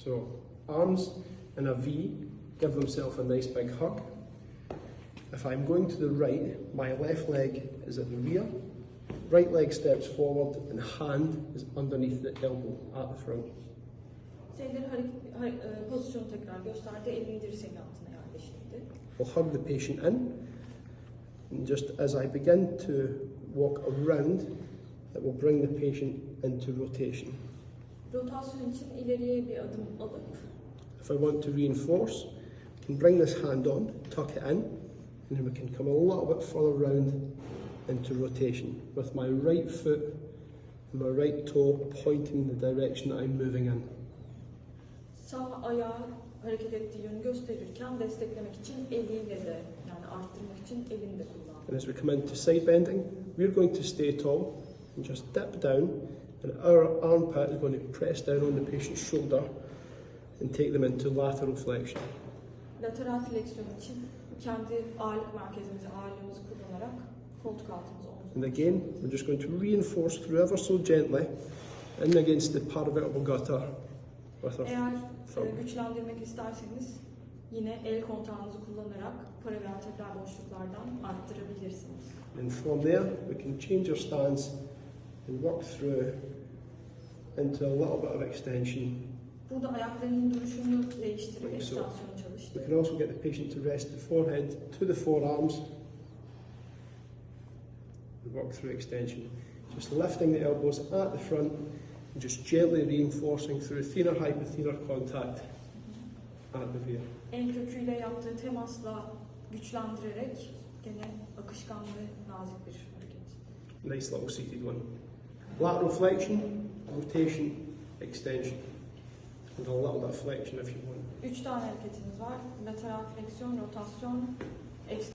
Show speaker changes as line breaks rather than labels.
So arms in a V, give themselves a nice big hug. If I'm going to the right, my left leg is at the rear, right leg steps forward and hand is underneath the elbow at the front.
Pozisyonu tekrar gösterdi, elini dirseğin altına yerleştirdi.
I'll hug the patient in, and just as I begin to walk around, it will bring the patient into rotation.
Rotasyon için ileriye bir adım alıp,
If I want to reinforce, I can bring this hand on, tuck it in, and then we can come a little bit further round into rotation with my right foot and my right toe pointing the direction that I'm moving in.
sağ ayağı hareket ettiği yönü gösterirken desteklemek için eliyle de, yani arttırmak için elini de kullanıyor.
And as we come into side bending, we're going to stay tall and just dip down, and our armpit is going to press down on the patient's shoulder and take them into lateral flexion.
Lateral fleksiyon için kendi ağırlık merkezimizi, ağırlığımızı kullanarak koltuk altımıza omuz.
And again, we're just going to reinforce through ever so gently in against the paravertebral gutter with our
Eğer
thumb.
güçlendirmek isterseniz yine el kontağınızı kullanarak paravertebral boşluklardan arttırabilirsiniz.
And from there, we can change our stance and work through into a little bit of extension.
Burada ayaklarının duruşunu değiştirip
Like so.
ekstansiyonu
We
çalıştı.
can also get the patient to rest the forehead to the forearms and work through extension. Just lifting the elbows at the front and just gently reinforcing through thenar hypothenar contact at the rear.
En köküyle yaptığı temasla güçlendirerek gene akışkan ve nazik bir hareket.
Nice little seated one. Lateral flexion, rotation, extension. And a little bit of flexion if you want.
3 tane hareketimiz var. Lateral fleksiyon, rotasyon, ekstansyon.